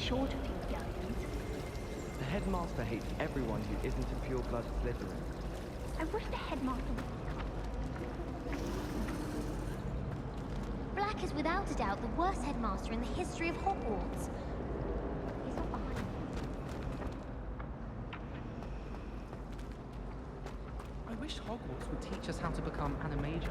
short of you, youngins. The headmaster hates everyone who isn't a pure-blood Slytherin. I wish the headmaster would come. Black is without a doubt the worst headmaster in the history of Hogwarts. He's not behind me. I wish Hogwarts would teach us how to become animagi.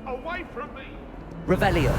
Away from me! Revelio.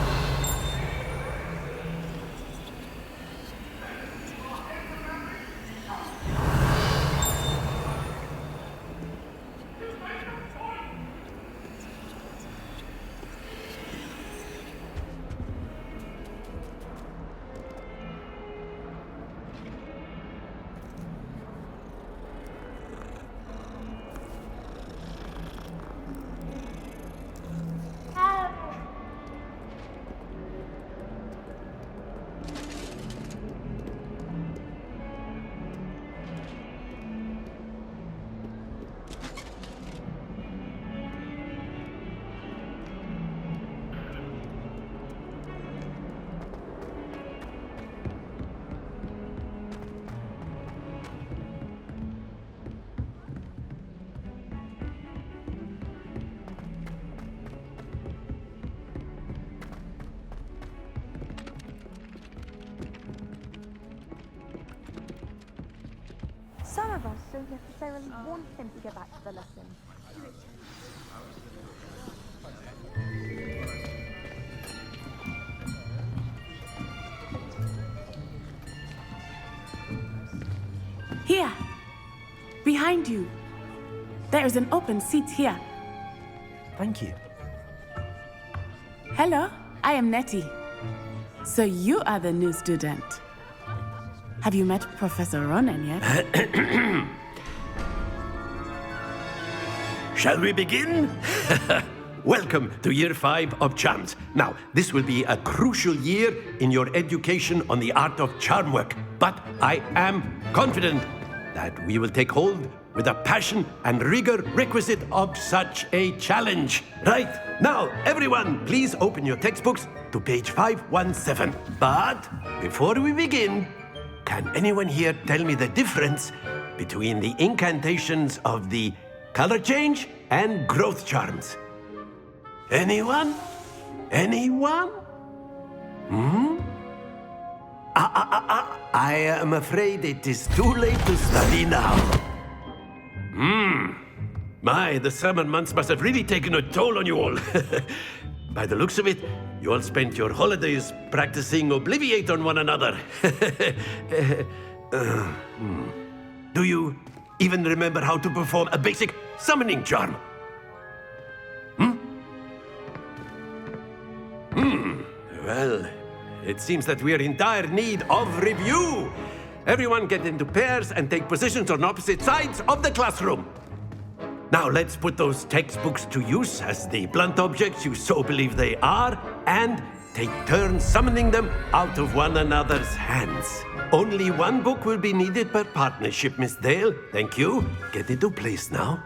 Some of us don't necessarily want him to go back to the lesson. Here! Behind you! There is an open seat here. Thank you. Hello, I am Nettie. So you are the new student. Have you met Professor Ronan yet? Shall we begin? Welcome to Year 5 of Charms. Now, this will be a crucial year in your education on the art of charm work, but I am confident that we will take hold with the passion and rigor requisite of such a challenge. Right, now, everyone, please open your textbooks to page 517. But before we begin, can anyone here tell me the difference between the incantations of the color change and growth charms? Anyone? Anyone? I am afraid it is too late to study now. My, the summer months must have really taken a toll on you all. By the looks of it, you all spent your holidays practicing Obliviate on one another. Do you even remember how to perform a basic summoning charm? Well, it seems that we are in dire need of review. Everyone get into pairs and take positions on opposite sides of the classroom. Now let's put those textbooks to use as the blunt objects you so believe they are, and take turns summoning them out of one another's hands. Only one book will be needed per partnership, Miss Dale. Thank you. Get into place now.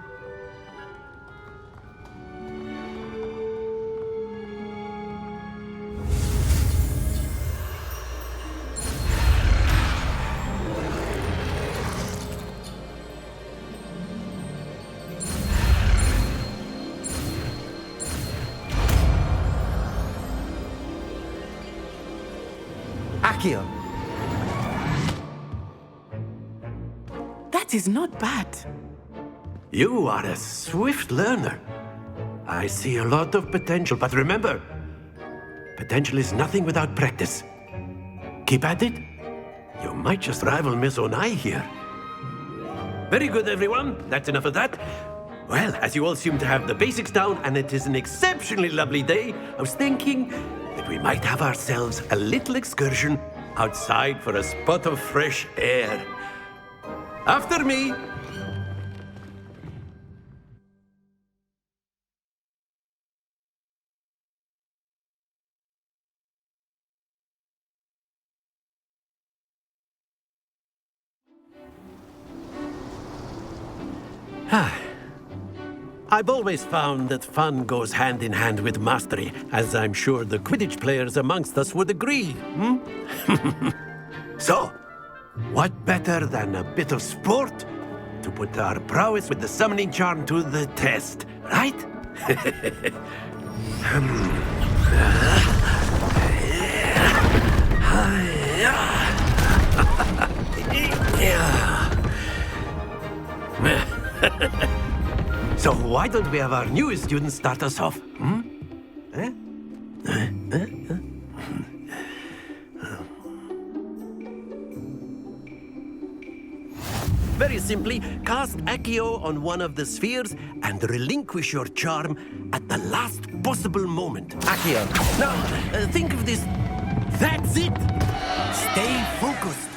Accio. That is not bad. You are a swift learner. I see a lot of potential, but remember, potential is nothing without practice. Keep at it. You might just rival Miss Onai here. Very good, everyone. That's enough of that. Well, as you all seem to have the basics down, and it is an exceptionally lovely day, I was thinking that we might have ourselves a little excursion outside for a spot of fresh air. After me. I've always found that fun goes hand in hand with mastery, as I'm sure the Quidditch players amongst us would agree. So, what better than a bit of sport to put our prowess with the summoning charm to the test, right? So why don't we have our newest student start us off? Very simply, cast Accio on one of the spheres and relinquish your charm at the last possible moment. Accio. Now, think of this. That's it! Stay focused.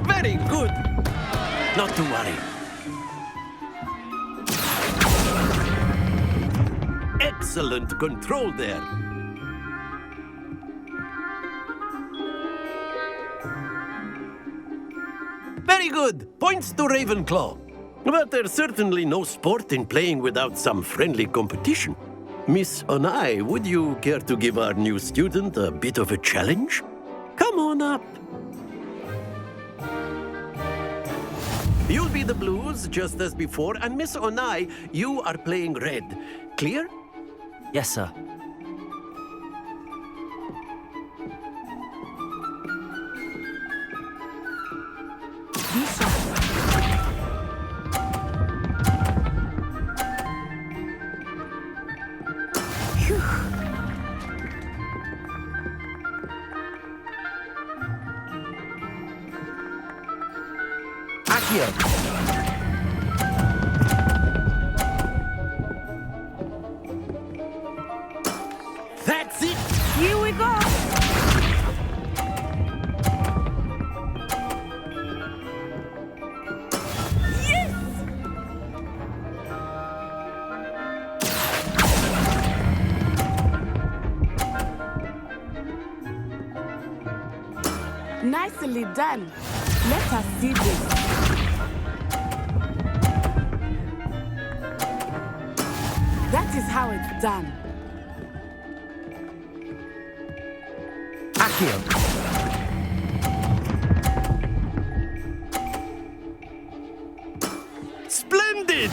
Very good! Not to worry. Excellent control there. Very good. Points to Ravenclaw. But there's certainly no sport in playing without some friendly competition. Miss Onai, would you care to give our new student a bit of a challenge? Come on up. You'll be the blues, just as before, and Miss Onai, you are playing red. Clear? Yes, sir. Accio. That's it! Here we go. Nicely done. Let us see this. That is how it's done. Accio. Splendid!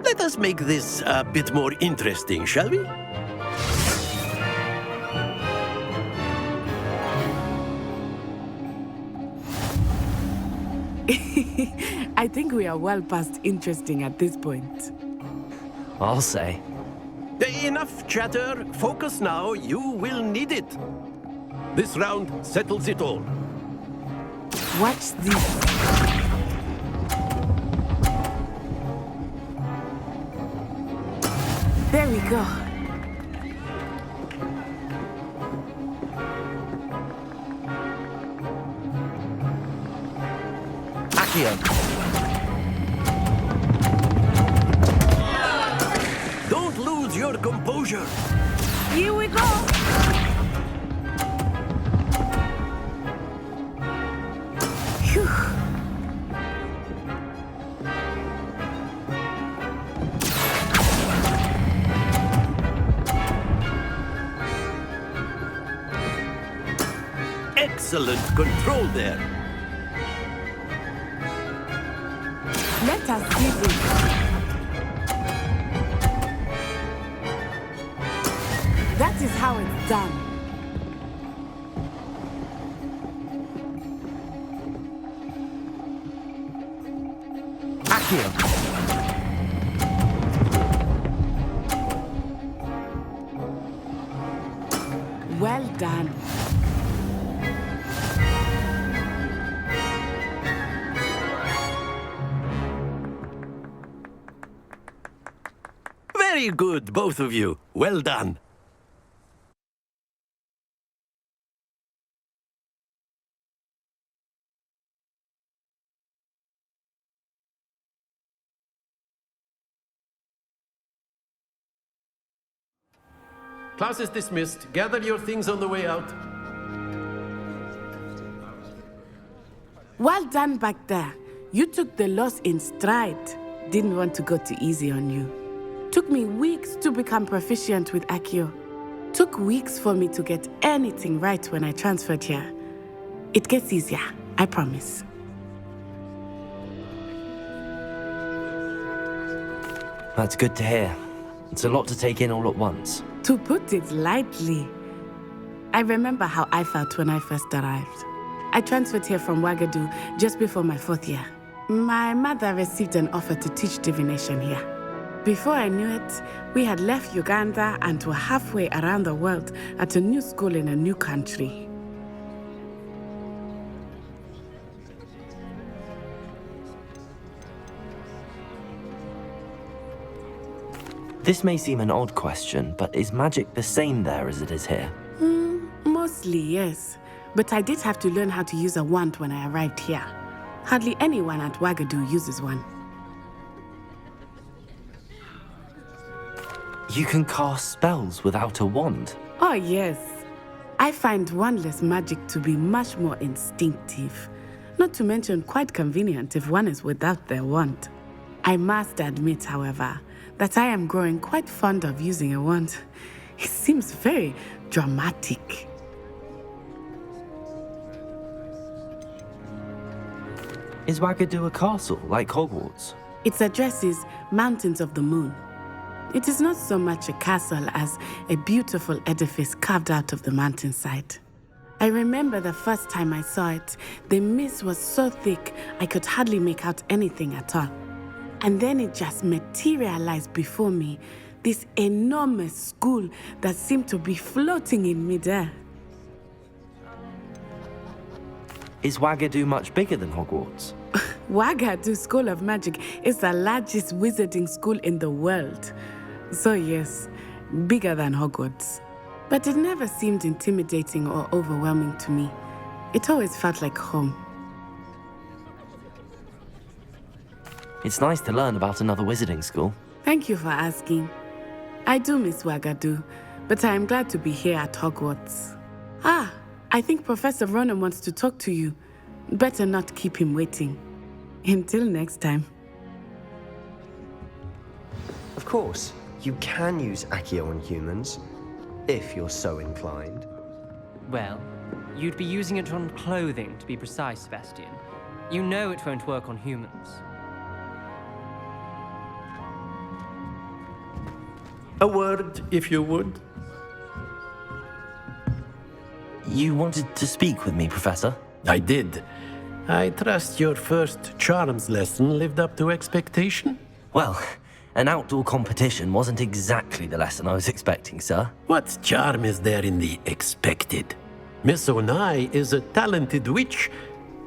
Let us make this a bit more interesting, shall we? I think we are well past interesting at this point. I'll say. Enough chatter. Focus now. You will need it. This round settles it all. Watch this. go. Accio. Don't lose your composure. Here we go. Phew. Excellent control there. Let us see this. That is how it's done. Accio. Well done. Very good, both of you. Well done. Class is dismissed. Gather your things on the way out. Well done back there. You took the loss in stride. Didn't want to go too easy on you. Took me weeks to become proficient with Accio. Took weeks for me to get anything right when I transferred here. It gets easier, I promise. That's good to hear. It's a lot to take in all at once. To put it lightly, I remember how I felt when I first arrived. I transferred here from Ouagadougou just before my 4th year. My mother received an offer to teach divination here. Before I knew it, we had left Uganda and were halfway around the world at a new school in a new country. This may seem an odd question, but is magic the same there as it is here? Mostly, yes. But I did have to learn how to use a wand when I arrived here. Hardly anyone at Ouagadougou uses one. You can cast spells without a wand. Oh, yes. I find wandless magic to be much more instinctive. Not to mention quite convenient if one is without their wand. I must admit, however, that I am growing quite fond of using a wand. It seems very dramatic. Is Ouagadougou a castle, like Hogwarts? Its address is Mountains of the Moon. It is not so much a castle as a beautiful edifice carved out of the mountainside. I remember the first time I saw it, the mist was so thick I could hardly make out anything at all. And then it just materialized before me, this enormous school that seemed to be floating in midair. Is Ouagadougou much bigger than Hogwarts? Ouagadougou School of Magic is the largest wizarding school in the world. So yes, bigger than Hogwarts. But it never seemed intimidating or overwhelming to me. It always felt like home. It's nice to learn about another wizarding school. Thank you for asking. I do miss Ouagadougou, but I am glad to be here at Hogwarts. I think Professor Ronan wants to talk to you. Better not keep him waiting. Until next time. Of course, you can use Accio on humans, if you're so inclined. Well, you'd be using it on clothing, to be precise, Sebastian. You know it won't work on humans. A word, if you would. You wanted to speak with me, Professor? I did. I trust your first charms lesson lived up to expectation? Well, an outdoor competition wasn't exactly the lesson I was expecting, sir. What charm is there in the expected? Miss Onai is a talented witch.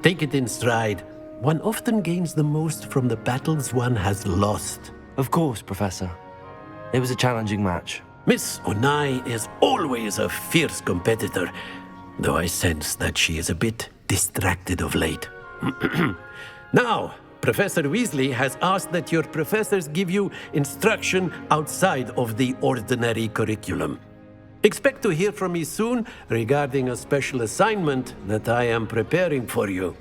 Take it in stride. One often gains the most from the battles one has lost. Of course, Professor. It was a challenging match. Miss Onai is always a fierce competitor, though I sense that she is a bit distracted of late. Now, Professor Weasley has asked that your professors give you instruction outside of the ordinary curriculum. Expect to hear from me soon regarding a special assignment that I am preparing for you.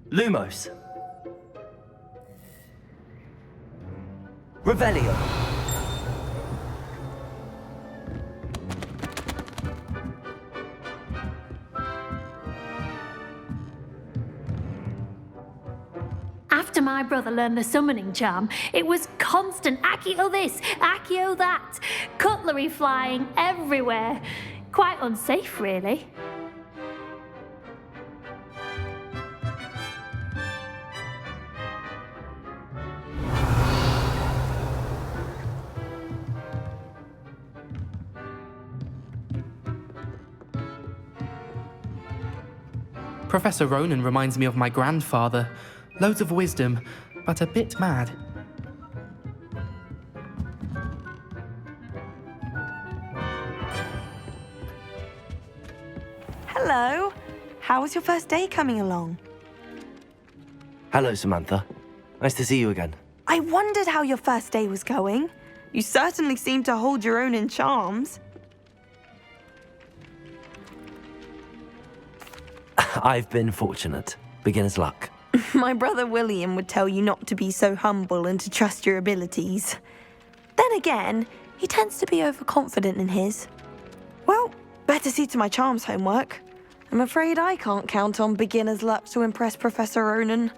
Lumos. Revelio. After my brother learned the summoning charm, it was constant Accio this, Accio that, cutlery flying everywhere. Quite unsafe, really. Professor Ronan reminds me of my grandfather. Loads of wisdom, but a bit mad. Hello. How was your first day coming along? Hello, Samantha. Nice to see you again. I wondered how your first day was going. You certainly seem to hold your own in charms. I've been fortunate. Beginner's luck. My brother William would tell you not to be so humble and to trust your abilities. Then again, he tends to be overconfident in his. Well, better see to my charms homework. I'm afraid I can't count on beginner's luck to impress Professor Ronan.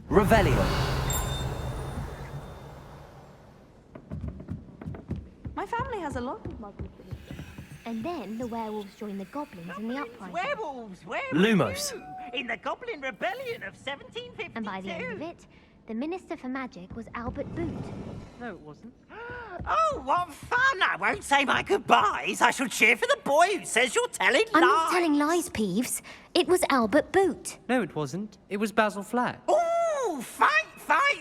Revelio. My family has a lot of muggles. And then the werewolves joined the goblins in the uprising. Werewolves! Lumos. In the Goblin Rebellion of 1752. And by the end of it, the Minister for Magic was Albert Boot. No, it wasn't. Oh, what fun! I won't say my goodbyes. I shall cheer for the boy who says you're telling lies. I'm not telling lies, Peeves. It was Albert Boot. No, it wasn't. It was Basil Flack. Ooh, fight!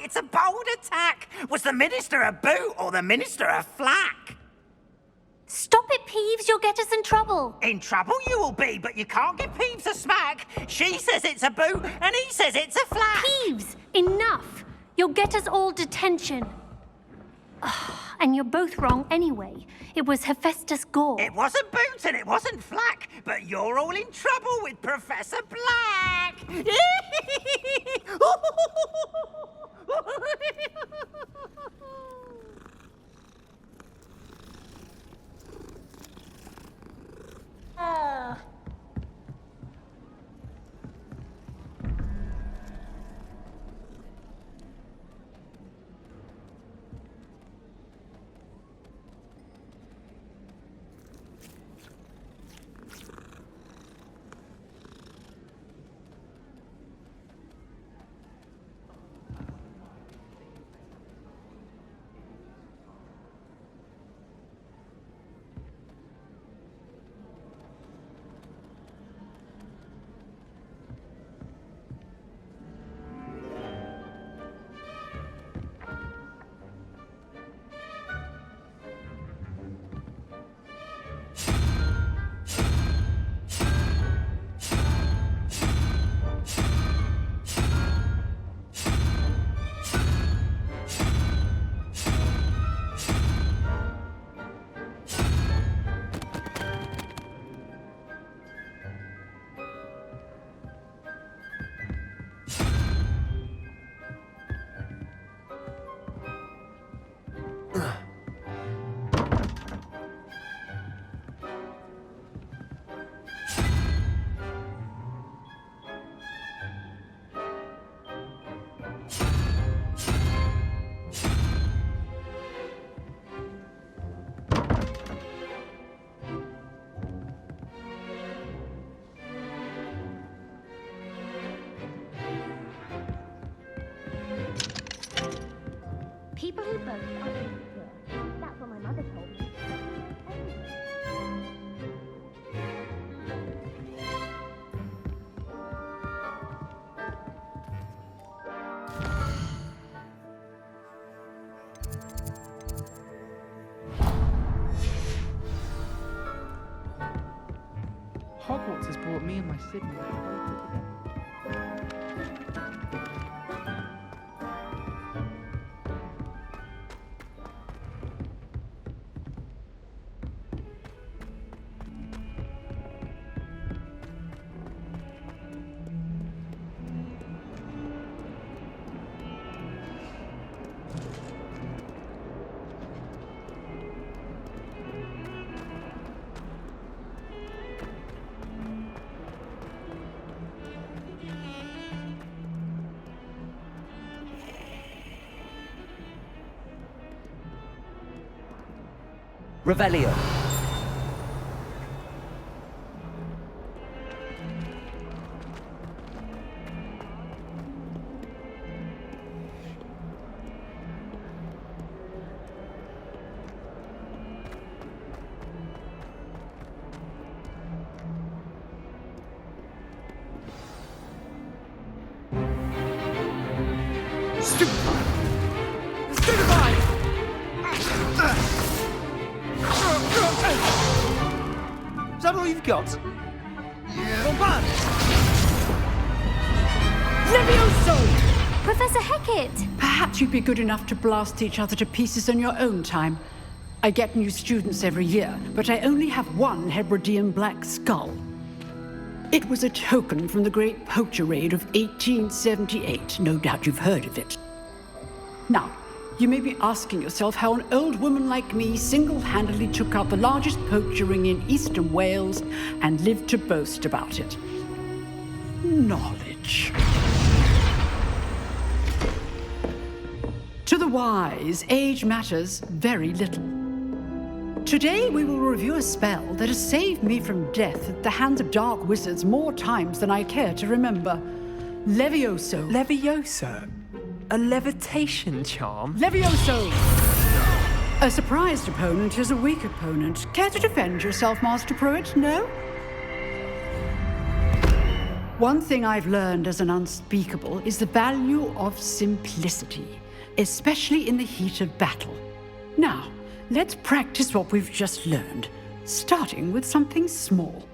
It's a bold attack. Was the Minister a boot or the Minister a flack? Stop it, Peeves. You'll get us in trouble. In trouble you will be, but you can't give Peeves a smack. She says it's a boot and he says it's a flack. Peeves, enough. You'll get us all detention. And you're both wrong anyway. It was Hephaestus Gore. It wasn't boot and it wasn't flack, but you're all in trouble with Professor Black. People who boast are insecure. That's what my mother told me. Hogwarts has brought me and my siblings closer together. Revelio. Is that all you've got? Levioso! Professor Hecat! Perhaps you'd be good enough to blast each other to pieces in your own time. I get new students every year, but I only have one Hebridean black skull. It was a token from the Great Poacher Raid of 1878. No doubt you've heard of it. Now, you may be asking yourself how an old woman like me single-handedly took out the largest poacher ring in eastern Wales and lived to boast about it. Knowledge. To the wise, age matters very little. Today we will review a spell that has saved me from death at the hands of dark wizards more times than I care to remember. Levioso. Levioso? A levitation charm? Levioso! A surprised opponent is a weak opponent. Care to defend yourself, Master Pruitt? No? One thing I've learned as an unspeakable is the value of simplicity, especially in the heat of battle. Now, let's practice what we've just learned, starting with something small.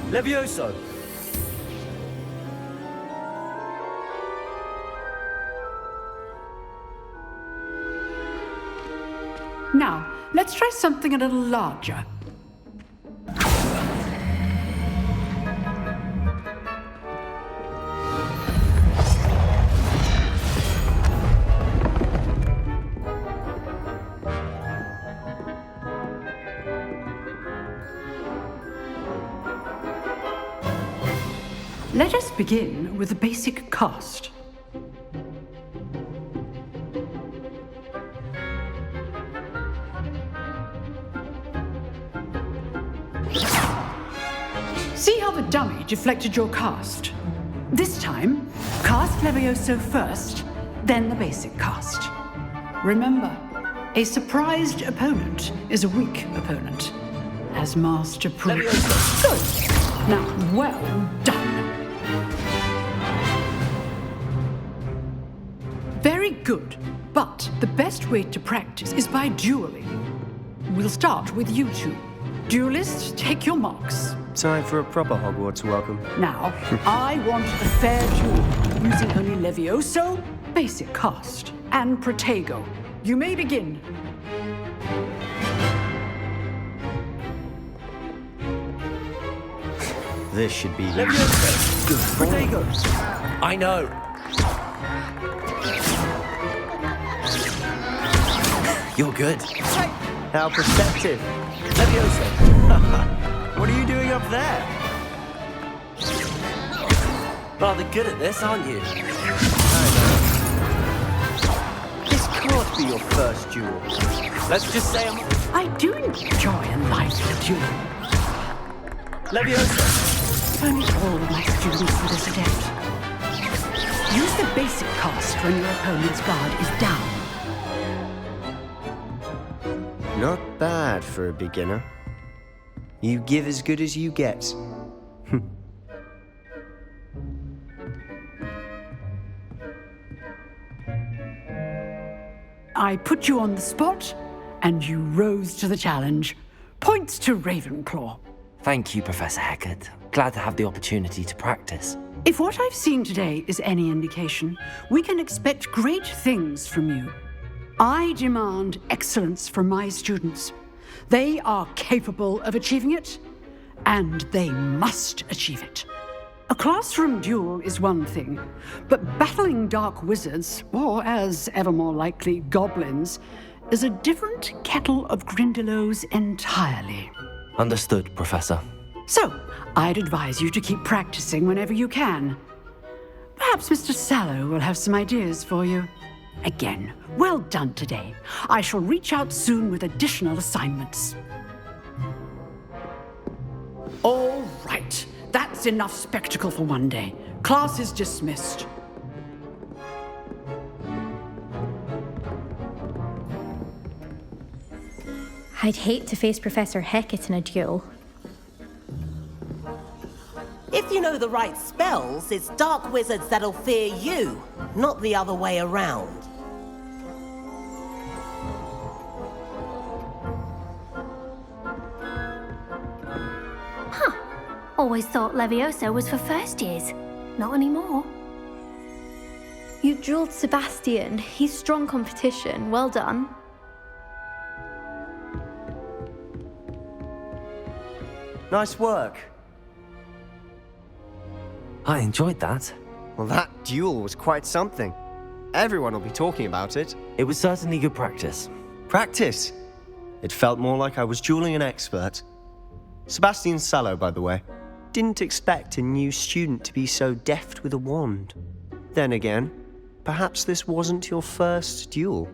Levioso. Now, let's try something a little larger. Let us begin with the basic cast. See how the dummy deflected your cast? This time, cast Levioso first, then the basic cast. Remember, a surprised opponent is a weak opponent. As Master Pruitt. Good. Now, well done. Very good, but the best way to practice is by dueling. We'll start with you two. Duelists, take your marks. Time for a proper Hogwarts welcome. Now, I want a fair duel, using only Levioso, basic cast, and Protego. You may begin. This should be Leviosa! Protego! I know. You're good. How perceptive. Leviosa! What are you doing up there? Rather good at this, aren't you? This can't be your first duel. Let's just say I do enjoy a lively duel. Leviosa! Only all of my students are this adept. Use the basic cast when your opponent's guard is down. Not bad for a beginner. You give as good as you get. I put you on the spot, and you rose to the challenge. Points to Ravenclaw. Thank you, Professor Hecat. Glad to have the opportunity to practice. If what I've seen today is any indication, we can expect great things from you. I demand excellence from my students. They are capable of achieving it, and they must achieve it. A classroom duel is one thing, but battling dark wizards, or as ever more likely, goblins, is a different kettle of Grindylows entirely. Understood, Professor. So, I'd advise you to keep practicing whenever you can. Perhaps Mr. Sallow will have some ideas for you. Again, well done today. I shall reach out soon with additional assignments. All right. That's enough spectacle for one day. Class is dismissed. I'd hate to face Professor Hecat in a duel. If you know the right spells, it's dark wizards that'll fear you, not the other way around. Always thought Leviosa was for first years. Not anymore. You drilled Sebastian. He's strong competition. Well done. Nice work. I enjoyed that. Well, that duel was quite something. Everyone will be talking about it. It was certainly good practice. Practice? It felt more like I was dueling an expert. Sebastian Sallow, by the way. Didn't expect a new student to be so deft with a wand. Then again, perhaps this wasn't your first duel.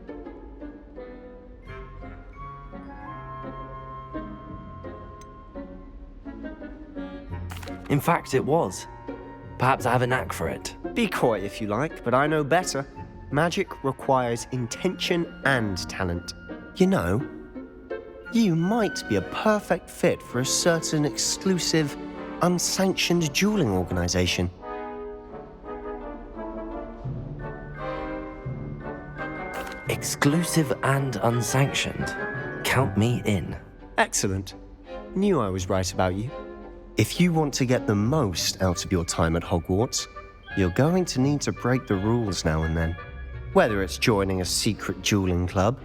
In fact, it was. Perhaps I have a knack for it. Be coy if you like, but I know better. Magic requires intention and talent. You know, you might be a perfect fit for a certain exclusive, unsanctioned dueling organization. Exclusive and unsanctioned. Count me in. Excellent. Knew I was right about you. If you want to get the most out of your time at Hogwarts, you're going to need to break the rules now and then. Whether it's joining a secret dueling club,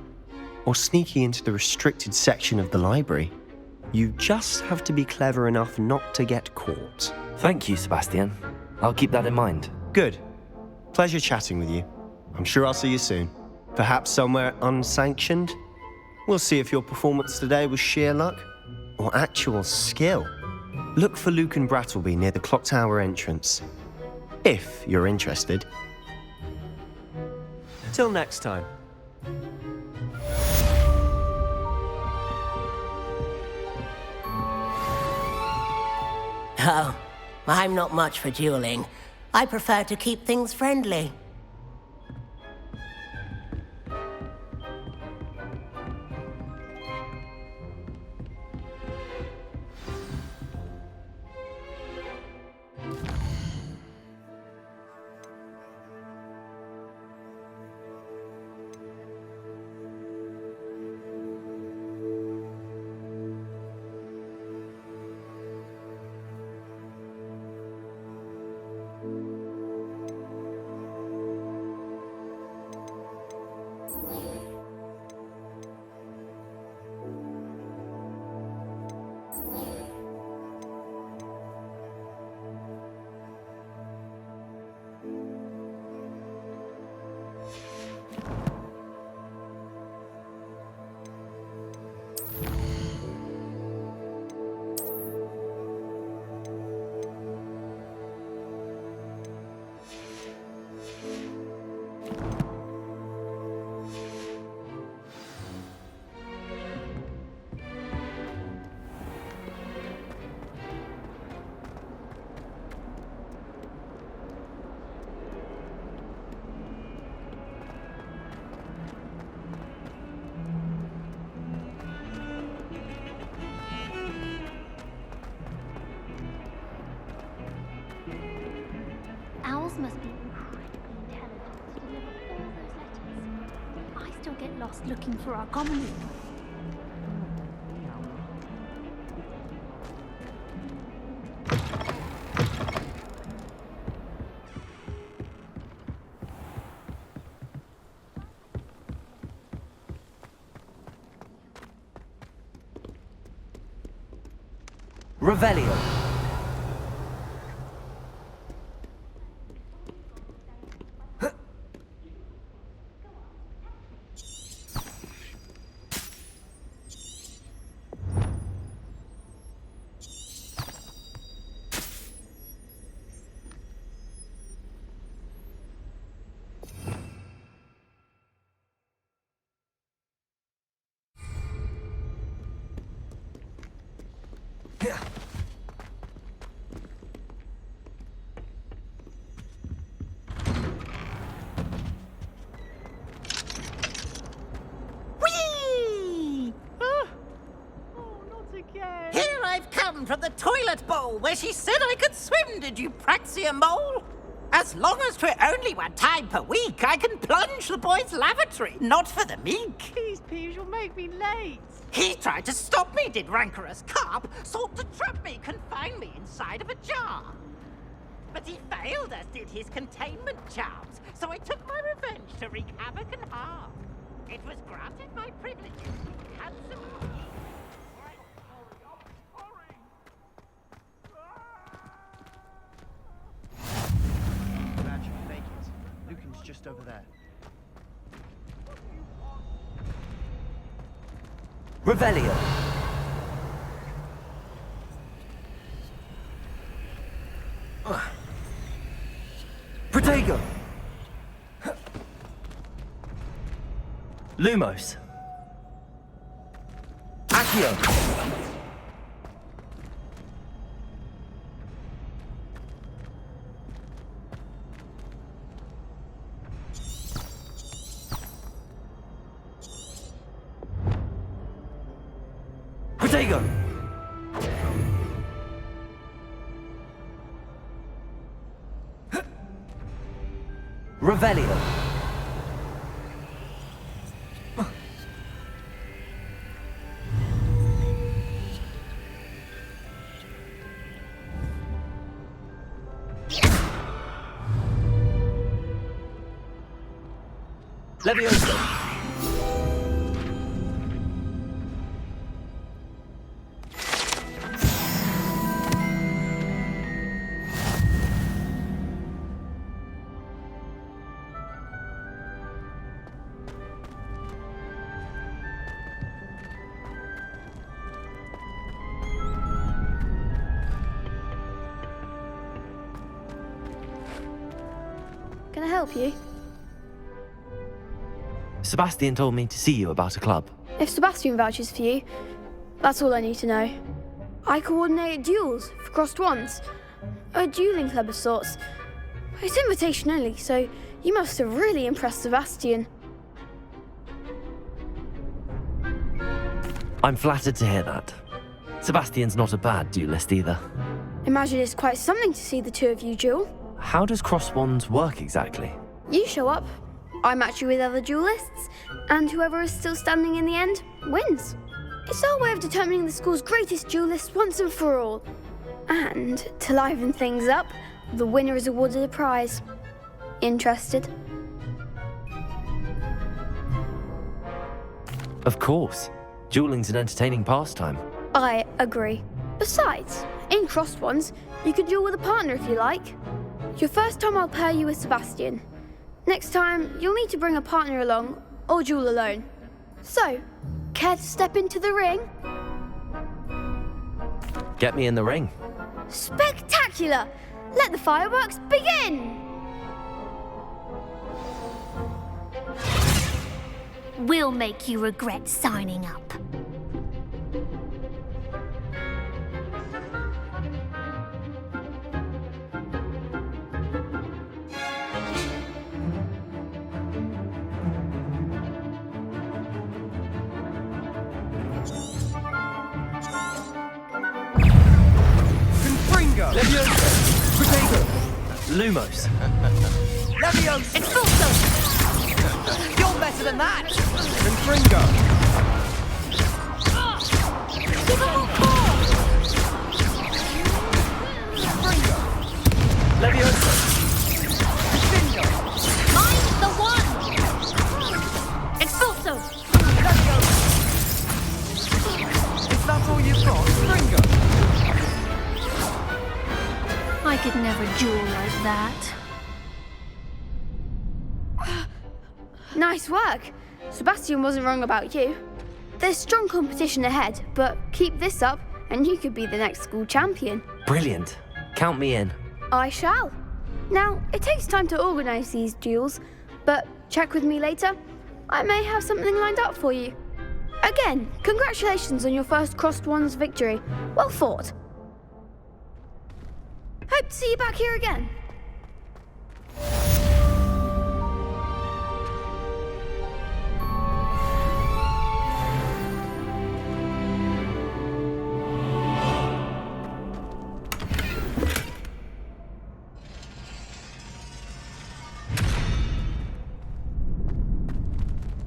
or sneaking into the restricted section of the library, you just have to be clever enough not to get caught. Thank you, Sebastian. I'll keep that in mind. Good. Pleasure chatting with you. I'm sure I'll see you soon. Perhaps somewhere unsanctioned? We'll see if your performance today was sheer luck or actual skill. Look for Luke and Brattleby near the clock tower entrance, if you're interested. Till next time. Oh, I'm not much for dueling. I prefer to keep things friendly. still get lost looking for our common room. Revelio. Here I've come from the toilet bowl where she said I could swim, did you praxia mole? As long as 'twere only one time per week, I can plunge the boy's lavatory, not for the meek. Please, Peeves, you'll make me late. He tried to stop me, did rancorous carp, sought to trap me, confine me inside of a jar. But he failed, as did his containment charms, so I took my revenge to wreak havoc and harm. It was granted my privileges, handsome. Glad you can make it. Lucan's just over there. Revelio. Protego. Lumos. Accio. Protego. Revelio. Levioso. Can I help you? Sebastian told me to see you about a club. If Sebastian vouches for you, that's all I need to know. I coordinate duels for crossed wands. A dueling club of sorts. It's invitation only, so you must have really impressed Sebastian. I'm flattered to hear that. Sebastian's not a bad duelist either. Imagine it's quite something to see the two of you duel. How does cross wands work exactly? You show up, I match you with other duelists, and whoever is still standing in the end wins. It's our way of determining the school's greatest duelist once and for all. And to liven things up, the winner is awarded a prize. Interested? Of course. Dueling's an entertaining pastime. I agree. Besides, in crossed ones, you could duel with a partner if you like. Your first time I'll pair you with Sebastian. Next time, you'll need to bring a partner along, or duel alone. So, care to step into the ring? Get me in the ring. Spectacular! Let the fireworks begin! We'll make you regret signing up. Levioso! Protego! Lumos! Levioso! Expulso! You're better than that! Fringo! Leviosa! Mine's the one! Expulso! Is that all you've got? Fringo! I could never duel like that. Nice work. Sebastian wasn't wrong about you. There's strong competition ahead, but keep this up and you could be the next school champion. Brilliant. Count me in. I shall. Now, it takes time to organise these duels, but check with me later. I may have something lined up for you. Again, congratulations on your first Crossed Wands victory. Well fought. Hope to see you back here again.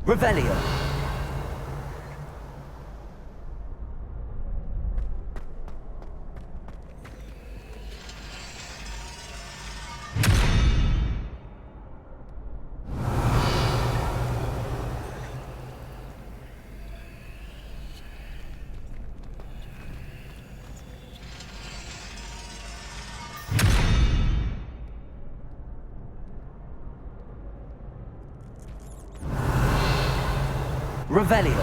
Revelio. Revelio.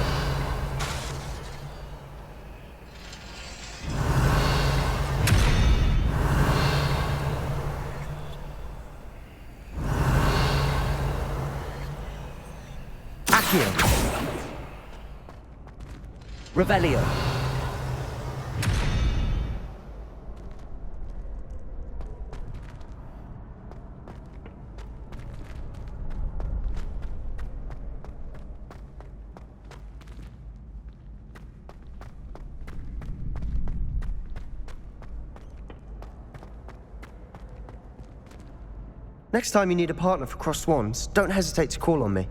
Accio. Revelio. Next time you need a partner for Crossed Wands, don't hesitate to call on me.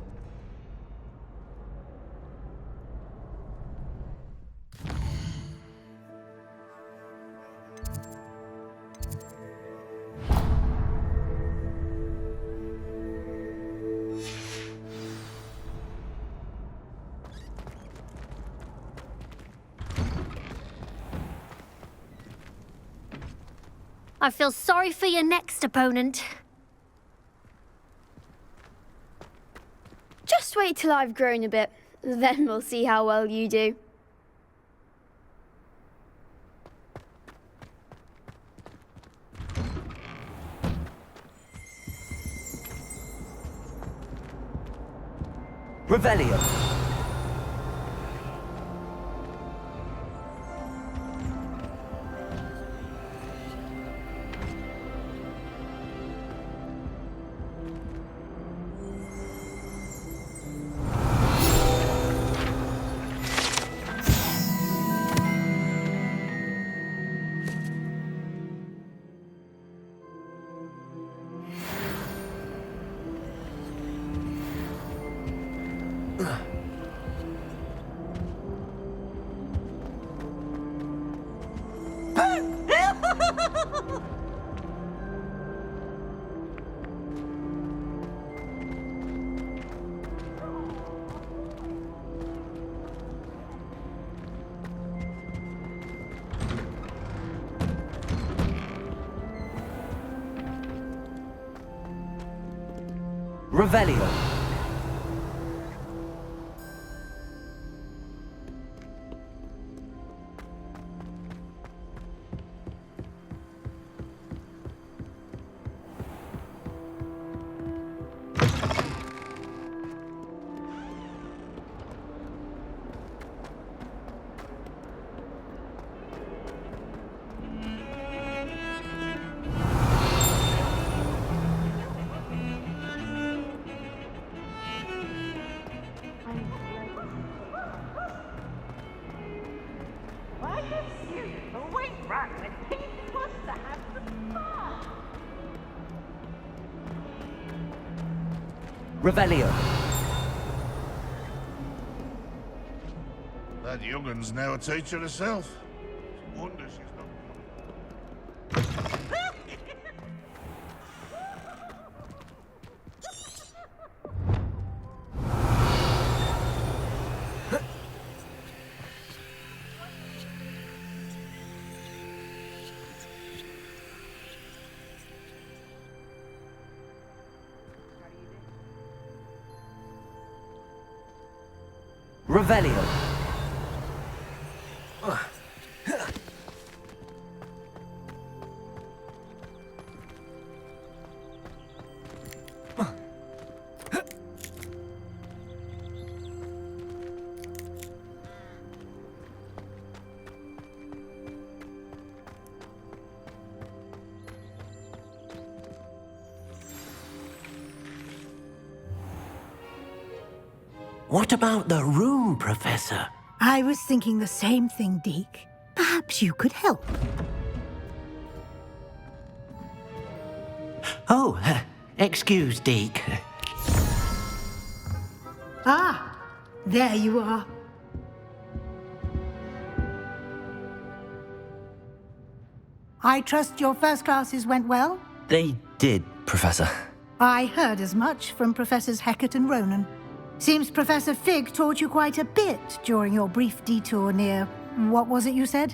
I feel sorry for your next opponent. Just wait till I've grown a bit, then we'll see how well you do. Revelio. Revelio. Why did you always run when Pete wants to have some fun? Revelio. That young'un's now a teacher herself. Wonder she's not. Revelio. What about the room, Professor? I was thinking the same thing, Deke. Perhaps you could help. Oh, excuse, Deke. Ah, there you are. I trust your first classes went well? They did, Professor. I heard as much from Professors Hecat and Ronan. Seems Professor Fig taught you quite a bit during your brief detour near... what was it you said?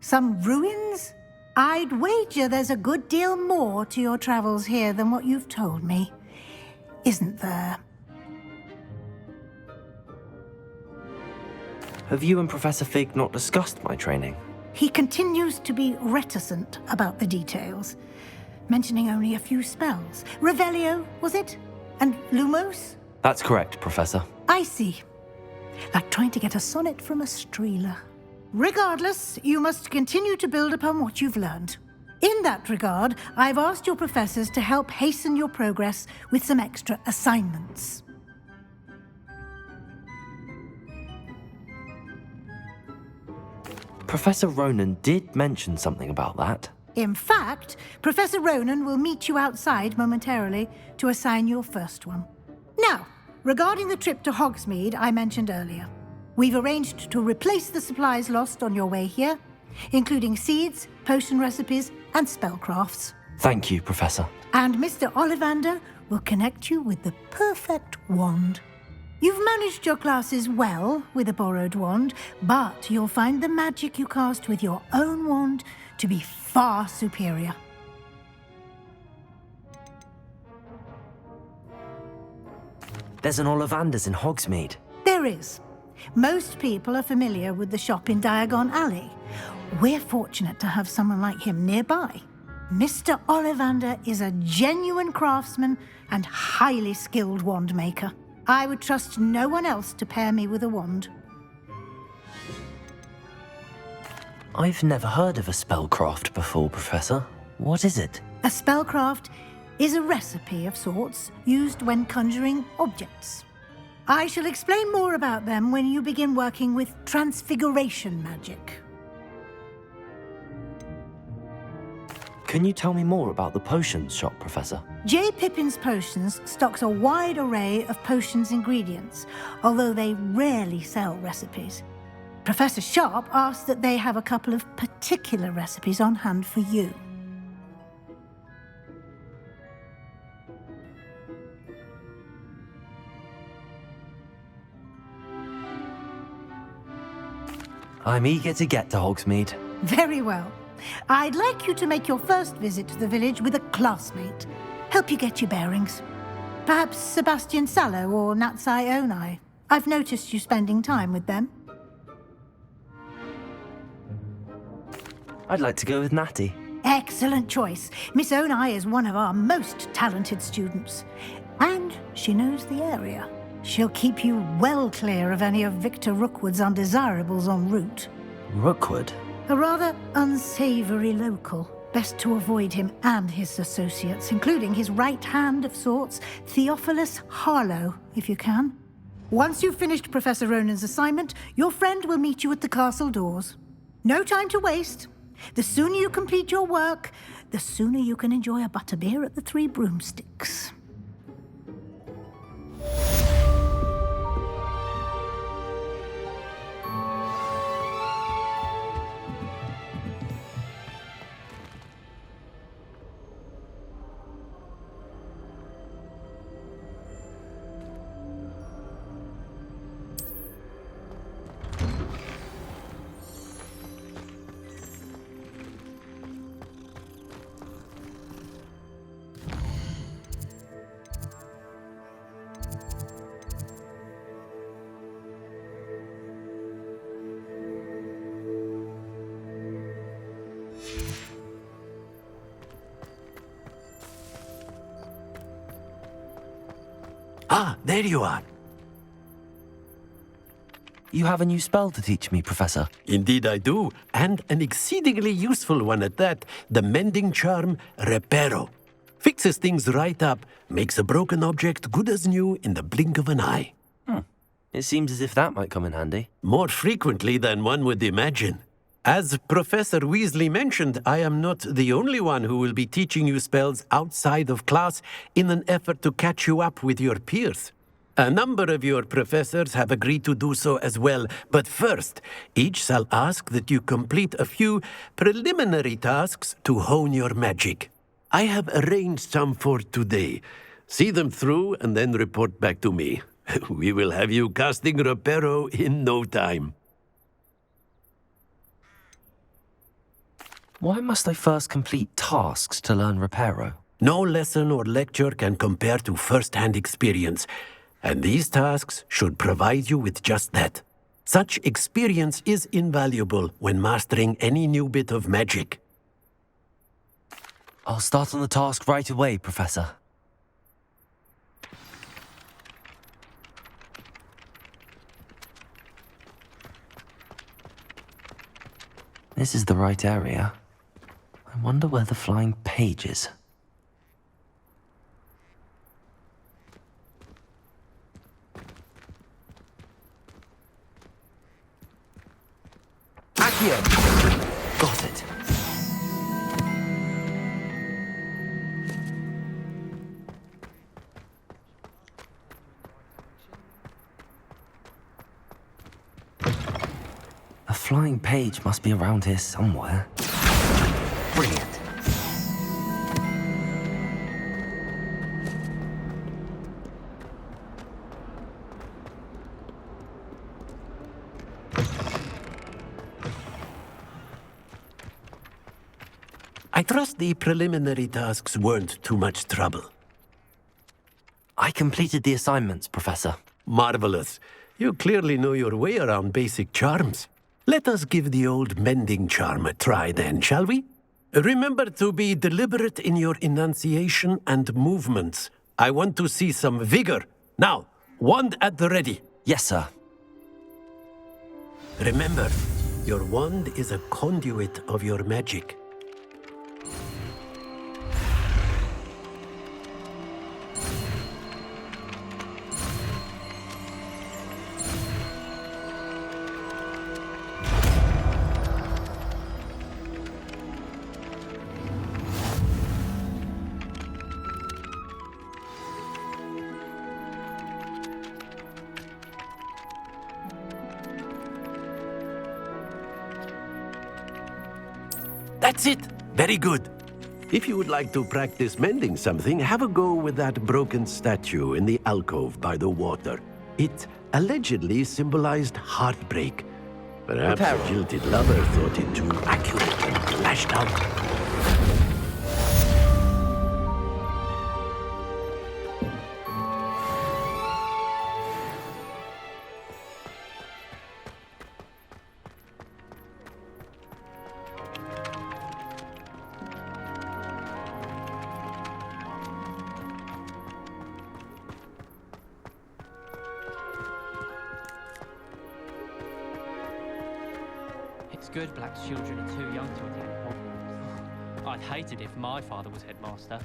Some ruins? I'd wager there's a good deal more to your travels here than what you've told me. Isn't there? Have you and Professor Fig not discussed my training? He continues to be reticent about the details, mentioning only a few spells. Revelio, was it? And Lumos? That's correct, Professor. I see. Like trying to get a sonnet from a streeler. Regardless, you must continue to build upon what you've learned. In that regard, I've asked your professors to help hasten your progress with some extra assignments. Professor Ronan did mention something about that. In fact, Professor Ronan will meet you outside momentarily to assign your first one. Now, regarding the trip to Hogsmeade I mentioned earlier, we've arranged to replace the supplies lost on your way here, including seeds, potion recipes, and spellcrafts. Thank you, Professor. And Mr. Ollivander will connect you with the perfect wand. You've managed your classes well with a borrowed wand, but you'll find the magic you cast with your own wand to be far superior. There's an Ollivander's in Hogsmeade. There is. Most people are familiar with the shop in Diagon Alley. We're fortunate to have someone like him nearby. Mr. Ollivander is a genuine craftsman and highly skilled wand maker. I would trust no one else to pair me with a wand. I've never heard of a spellcraft before, Professor. What is it? A spellcraft is a recipe of sorts used when conjuring objects. I shall explain more about them when you begin working with transfiguration magic. Can you tell me more about the potions shop, Professor? J. Pippin's Potions stocks a wide array of potions ingredients, although they rarely sell recipes. Professor Sharp asked that they have a couple of particular recipes on hand for you. I'm eager to get to Hogsmeade. Very well. I'd like you to make your first visit to the village with a classmate. Help you get your bearings. Perhaps Sebastian Sallow or Natsai Onai. I've noticed you spending time with them. I'd like to go with Natty. Excellent choice. Miss Onai is one of our most talented students. And she knows the area. She'll keep you well clear of any of Victor Rookwood's undesirables en route. Rookwood? A rather unsavory local. Best to avoid him and his associates, including his right hand of sorts, Theophilus Harlow, if you can. Once you've finished Professor Ronan's assignment, your friend will meet you at the castle doors. No time to waste. The sooner you complete your work, the sooner you can enjoy a butterbeer at the Three Broomsticks. Ah, there you are. You have a new spell to teach me, Professor. Indeed I do, and an exceedingly useful one at that. The mending charm, Reparo. Fixes things right up, makes a broken object good as new in the blink of an eye. It seems as if that might come in handy. More frequently than one would imagine. As Professor Weasley mentioned, I am not the only one who will be teaching you spells outside of class in an effort to catch you up with your peers. A number of your professors have agreed to do so as well, but first, each shall ask that you complete a few preliminary tasks to hone your magic. I have arranged some for today. See them through and then report back to me. We will have you casting Reparo in no time. Why must I first complete tasks to learn Reparo? No lesson or lecture can compare to first-hand experience, and these tasks should provide you with just that. Such experience is invaluable when mastering any new bit of magic. I'll start on the task right away, Professor. This is the right area. I wonder where the flying page is. Accio! Got it. A flying page must be around here somewhere. Brilliant. I trust the preliminary tasks weren't too much trouble. I completed the assignments, Professor. Marvelous. You clearly know your way around basic charms. Let us give the old mending charm a try then, shall we? Remember to be deliberate in your enunciation and movements. I want to see some vigor. Now, wand at the ready. Yes, sir. Remember, your wand is a conduit of your magic. That's it! Very good. If you would like to practice mending something, have a go with that broken statue in the alcove by the water. It allegedly symbolized heartbreak. Perhaps a jilted lover thought it too accurate and lashed out. It's good Black's children are too young to attend Hogwarts. I'd hate it if my father was headmaster.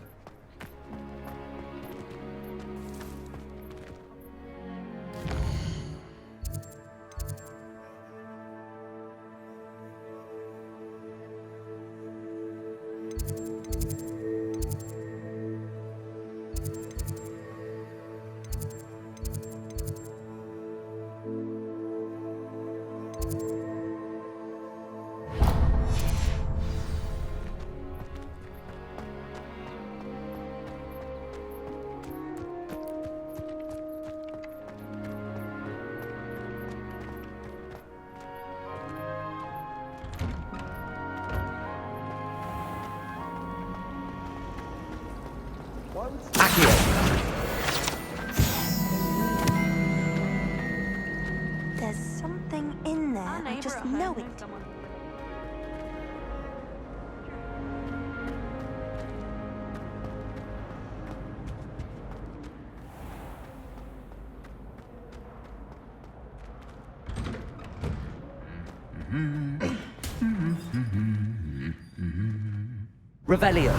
There's something in there. I just know it. Revelio.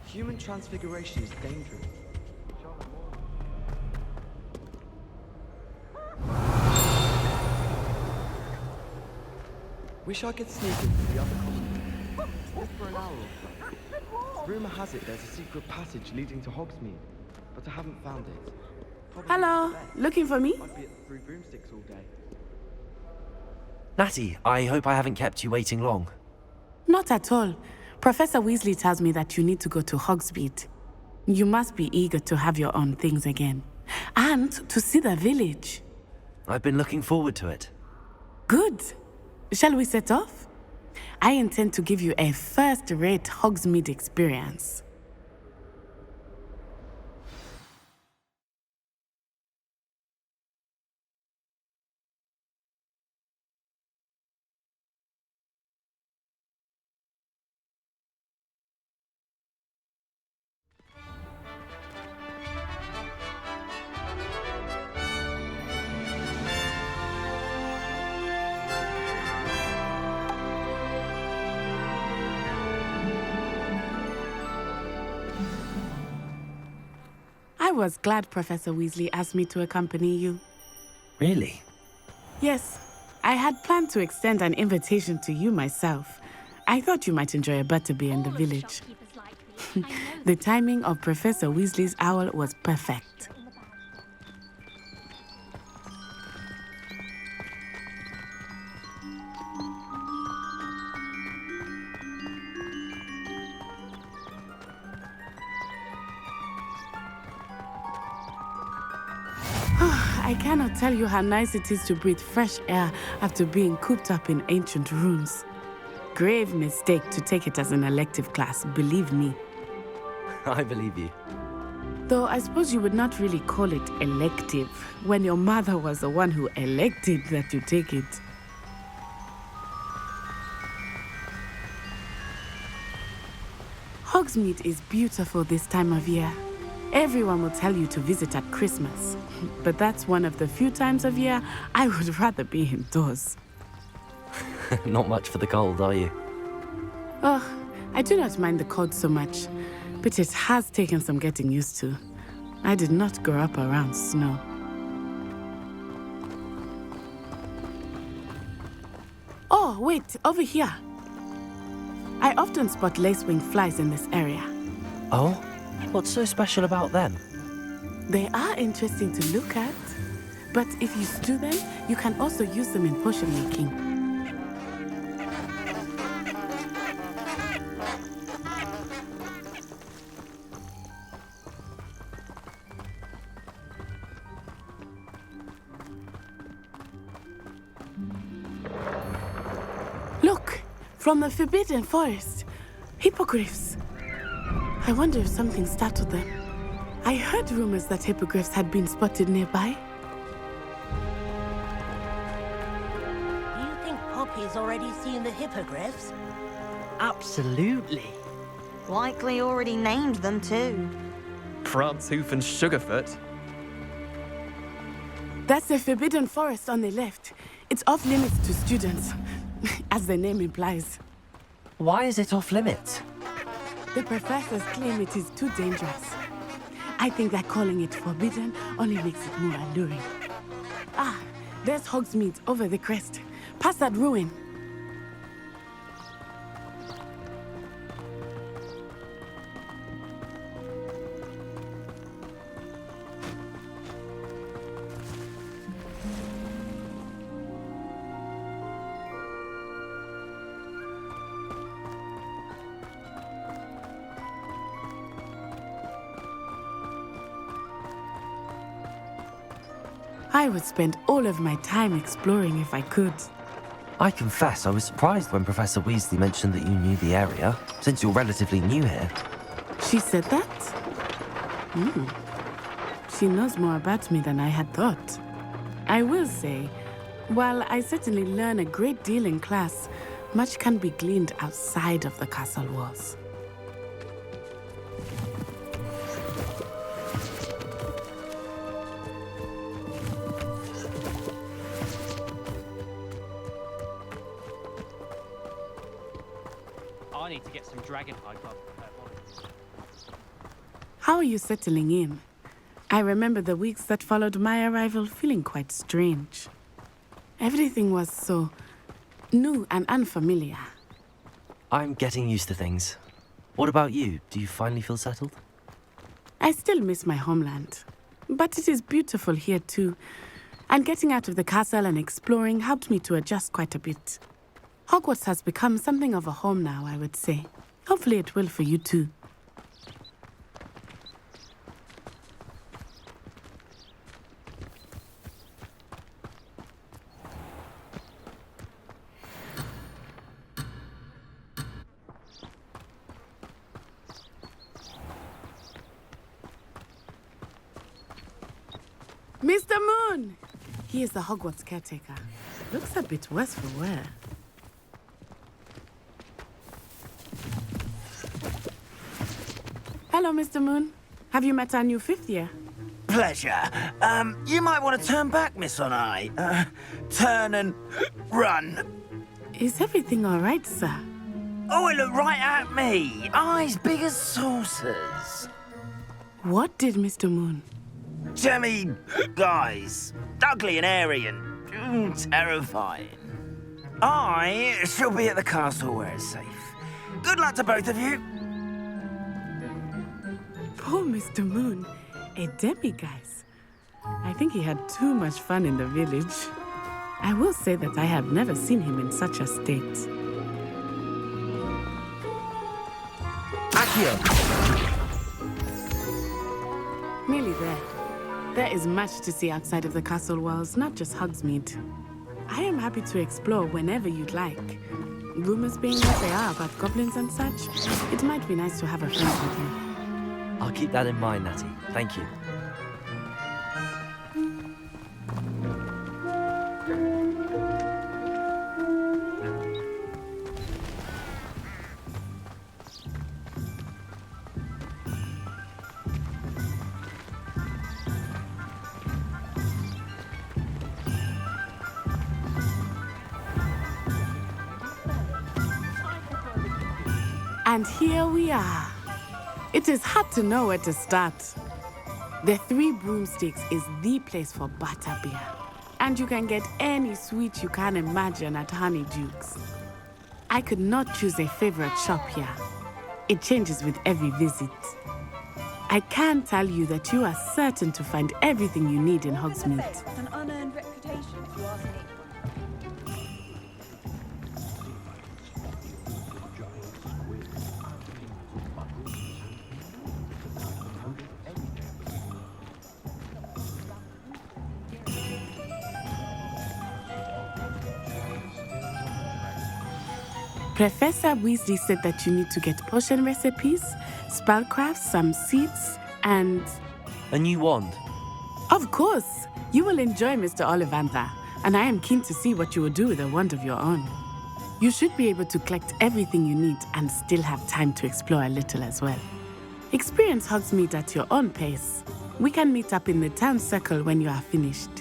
Human transfiguration is dangerous. Wish I could sneak into the other colony. Just for an hour or so. Rumor has it there's a secret passage leading to Hogsmeade, but I haven't found it. Probably Hello, looking for me? I'd be at Three Broomsticks all day. Natty, I hope I haven't kept you waiting long. Not at all. Professor Weasley tells me that you need to go to Hogsmeade. You must be eager to have your own things again. And to see the village. I've been looking forward to it. Good. Shall we set off? I intend to give you a first-rate Hogsmeade experience. I was glad Professor Weasley asked me to accompany you. Really? Yes, I had planned to extend an invitation to you myself. I thought you might enjoy a butterbeer in the village. The timing of Professor Weasley's owl was perfect. I cannot tell you how nice it is to breathe fresh air after being cooped up in ancient rooms. Grave mistake to take it as an elective class, believe me. I believe you. Though I suppose you would not really call it elective when your mother was the one who elected that you take it. Hogsmeade is beautiful this time of year. Everyone will tell you to visit at Christmas, but that's one of the few times of year I would rather be indoors. Not much for the cold, are you? Oh, I do not mind the cold so much, but it has taken some getting used to. I did not grow up around snow. Oh, wait, over here. I often spot lacewing flies in this area. Oh? What's so special about them? They are interesting to look at, but if you stew them, you can also use them in potion making. Look, from the Forbidden Forest, hippogriffs. I wonder if something startled them. I heard rumors that hippogriffs had been spotted nearby. Do you think Poppy's already seen the hippogriffs? Absolutely. Likely already named them too. Prancehoof and Sugarfoot. That's the Forbidden Forest on the left. It's off limits to students, as the name implies. Why is it off limits? The professors claim it is too dangerous. I think that calling it forbidden only makes it more alluring. Ah, there's Hogsmeade over the crest. Past that ruin. I would spend all of my time exploring if I could. I confess I was surprised when Professor Weasley mentioned that you knew the area, since you're relatively new here. She said that? She knows more about me than I had thought. I will say, while I certainly learn a great deal in class, much can be gleaned outside of the castle walls. I need to get some dragonhide bubble. How are you settling in? I remember the weeks that followed my arrival feeling quite strange. Everything was so new and unfamiliar. I'm getting used to things. What about you? Do you finally feel settled? I still miss my homeland, but it is beautiful here too. And getting out of the castle and exploring helped me to adjust quite a bit. Hogwarts has become something of a home now, I would say. Hopefully it will for you too. Mr. Moon! He is the Hogwarts caretaker. Looks a bit worse for wear. Hello, Mr. Moon. Have you met our new fifth year? Pleasure. You might want to turn back, Miss Onai. Turn and run. Is everything all right, sir? Oh, it looked right at me. Eyes big as saucers. What did Mr. Moon? Jemmy guys. Ugly and airy and terrifying. I shall be at the castle where it's safe. Good luck to both of you. Poor Mr. Moon, a demiguise. I think he had too much fun in the village. I will say that I have never seen him in such a state. Accio! Nearly there. There is much to see outside of the castle walls, not just Hogsmeade. I am happy to explore whenever you'd like. Rumors being what they are about goblins and such, it might be nice to have a friend with you. I'll keep that in mind, Natty. Thank you. And here we are. It is hard to know where to start. The Three Broomsticks is the place for butterbeer. And you can get any sweet you can imagine at Honeydukes. I could not choose a favorite shop here. It changes with every visit. I can tell you that you are certain to find everything you need in Hogsmeade. It's an unearned reputation, if you ask me. Professor Weasley said that you need to get potion recipes, spellcrafts, some seeds, and... A new wand? Of course! You will enjoy Mr. Ollivander, and I am keen to see what you will do with a wand of your own. You should be able to collect everything you need and still have time to explore a little as well. Experience Hogsmeade at your own pace. We can meet up in the town circle when you are finished.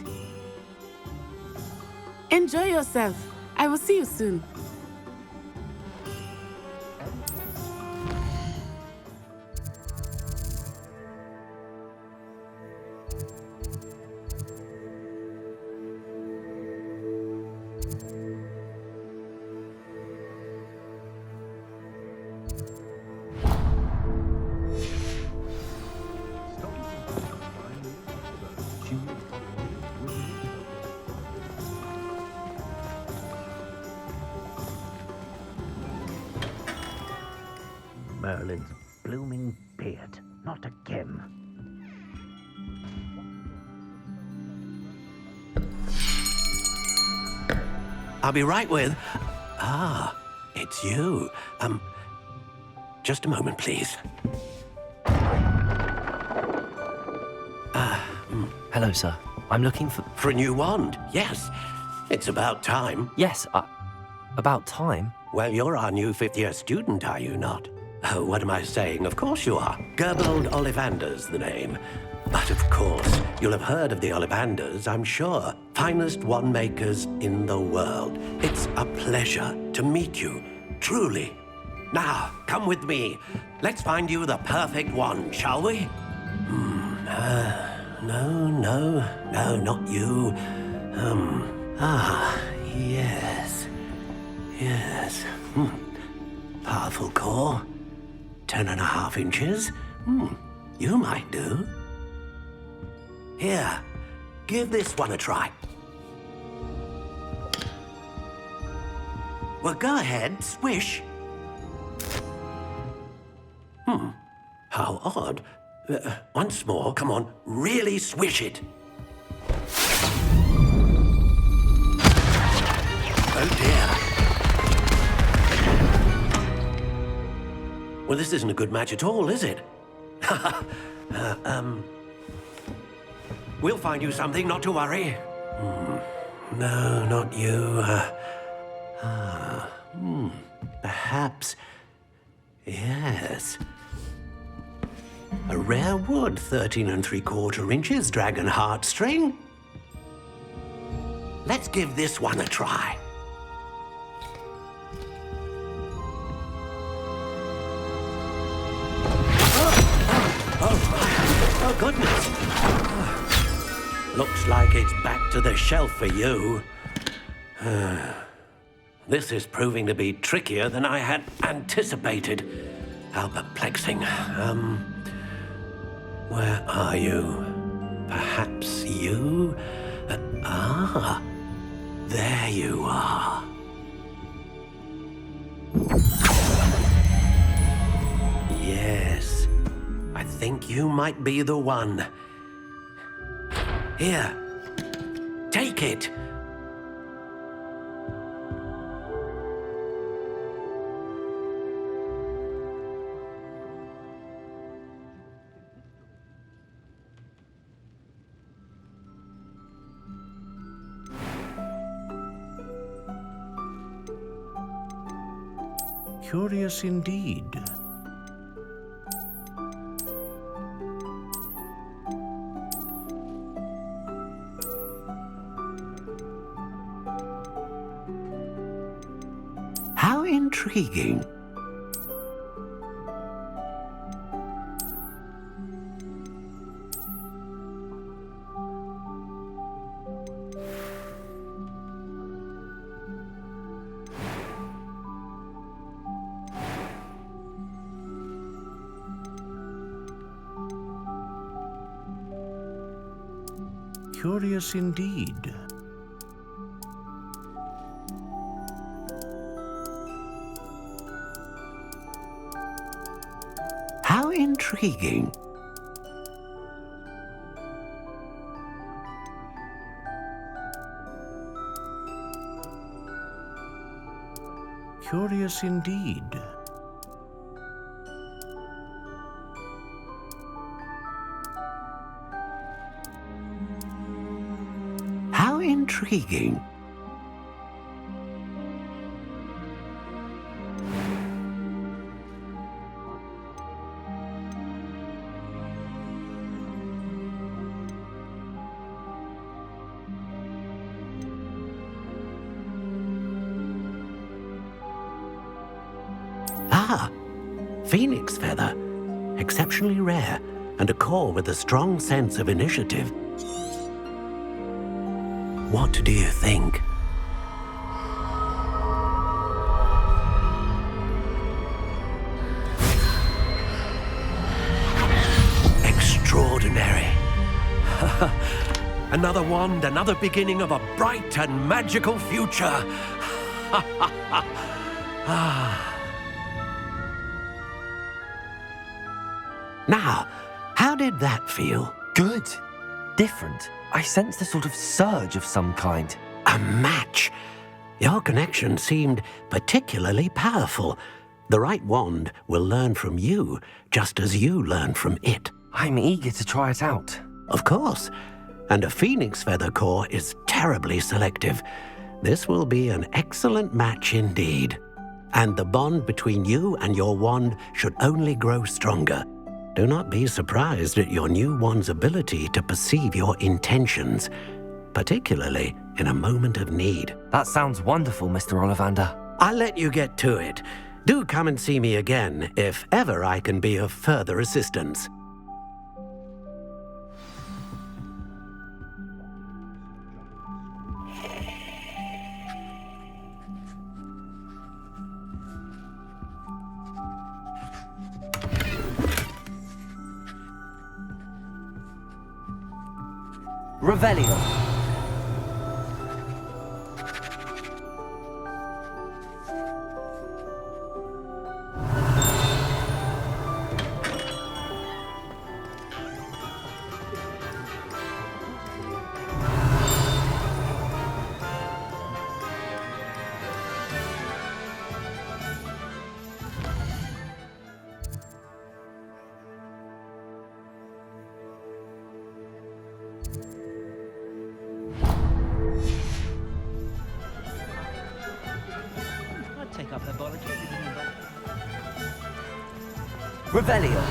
Enjoy yourself. I will see you soon. Merlin's blooming beard. Not again. I'll be right with... it's you. Just a moment, please. Hello, sir. I'm looking for... For a new wand, yes. It's about time. Yes, About time. Well, you're our new fifth-year student, are you not? Oh, what am I saying? Of course you are. Gerbold Ollivander's the name. But of course, you'll have heard of the Ollivanders, I'm sure. Finest wand makers in the world. It's a pleasure to meet you, truly. Now, come with me. Let's find you the perfect wand, shall we? No, not you. Yes. Powerful core. 10.5 inches. You might do. Here, give this one a try. Well, go ahead, swish. How odd. Once more, come on, really swish it. Oh dear. Well, this isn't a good match at all, is it? We'll find you something, not to worry. No, not you. Perhaps. Yes. A rare wood, 13 3/4 inches, dragon heartstring. Let's give this one a try. Oh, goodness. Looks like it's back to the shelf for you. This is proving to be trickier than I had anticipated. How perplexing. Where are you? Perhaps you? There you are. Yes, I think you might be the one. Here, take it. Curious indeed. How intriguing. Curious indeed. How intriguing. Curious indeed. How intriguing. Phoenix feather. Exceptionally rare, and a core with a strong sense of initiative. What do you think? Extraordinary. Another wand, another beginning of a bright and magical future. Now, how did that feel? Good. Different. I sensed a sort of surge of some kind. A match. Your connection seemed particularly powerful. The right wand will learn from you, just as you learn from it. I'm eager to try it out. Of course. And a phoenix feather core is terribly selective. This will be an excellent match indeed. And the bond between you and your wand should only grow stronger. Do not be surprised at your new wand's ability to perceive your intentions, particularly in a moment of need. That sounds wonderful, Mr. Ollivander. I'll let you get to it. Do come and see me again if ever I can be of further assistance. Revelio. I'd take up herbology if you didn't involve Revelio.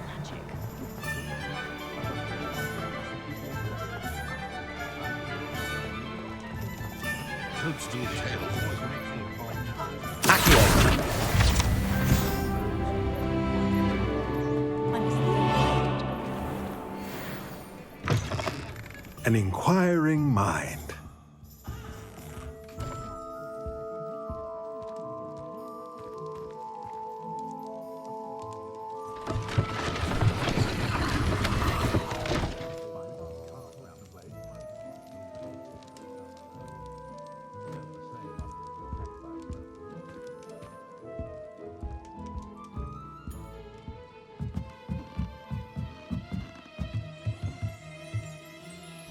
magic. Toadstool tails always make for An inquiring mind.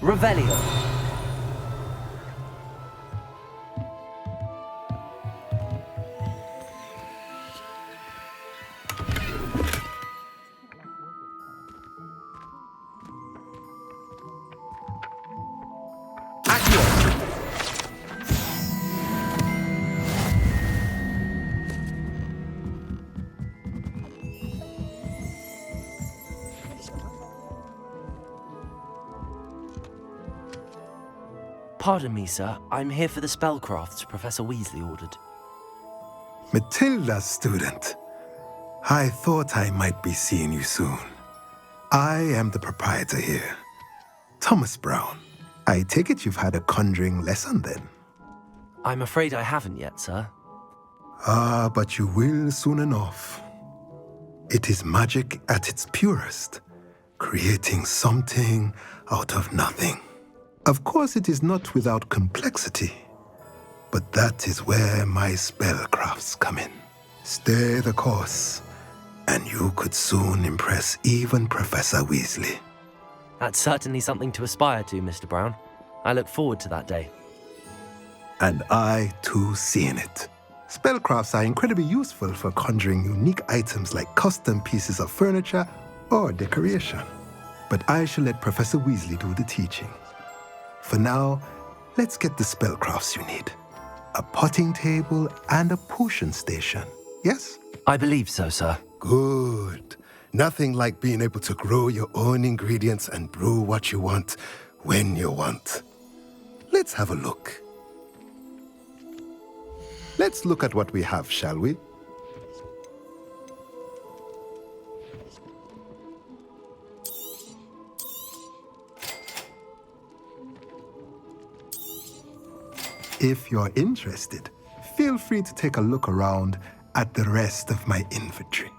Revelio. Pardon me, sir. I'm here for the spellcrafts Professor Weasley ordered. Matilda's student. I thought I might be seeing you soon. I am the proprietor here, Thomas Brown. I take it you've had a conjuring lesson then? I'm afraid I haven't yet, sir. Ah, but you will soon enough. It is magic at its purest, creating something out of nothing. Of course, it is not without complexity, but that is where my spellcrafts come in. Stay the course, and you could soon impress even Professor Weasley. That's certainly something to aspire to, Mr. Brown. I look forward to that day. And I, too, seeing it. Spellcrafts are incredibly useful for conjuring unique items like custom pieces of furniture or decoration. But I shall let Professor Weasley do the teaching. For now, let's get the spellcrafts you need. A potting table and a potion station, yes? I believe so, sir. Good. Nothing like being able to grow your own ingredients and brew what you want when you want. Let's have a look. Let's look at what we have, shall we? If you're interested, feel free to take a look around at the rest of my inventory.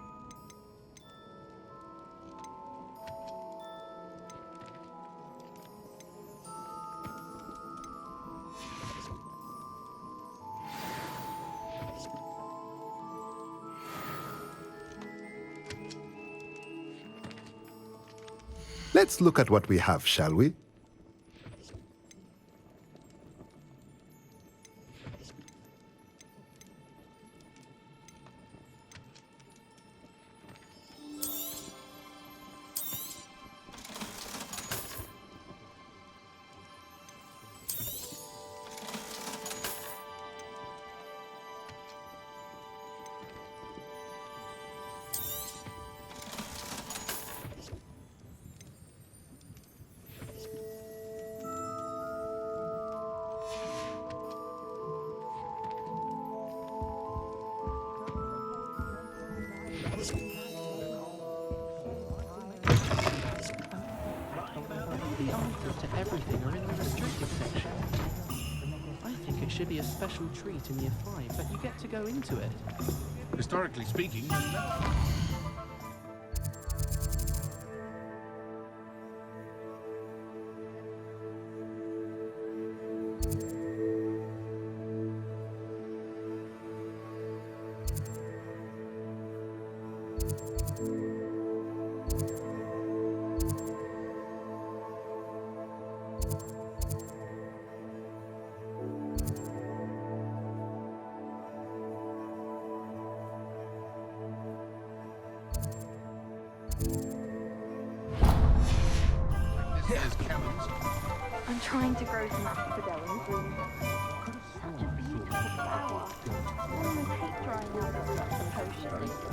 Let's look at what we have, shall we? The answers to everything are in the restricted section. I think it should be a special treat in Year 5 that you get to go into it. Historically speaking, I'm trying to grow some asphodel green. Such a beautiful flower. I would hate drying out of such a potion.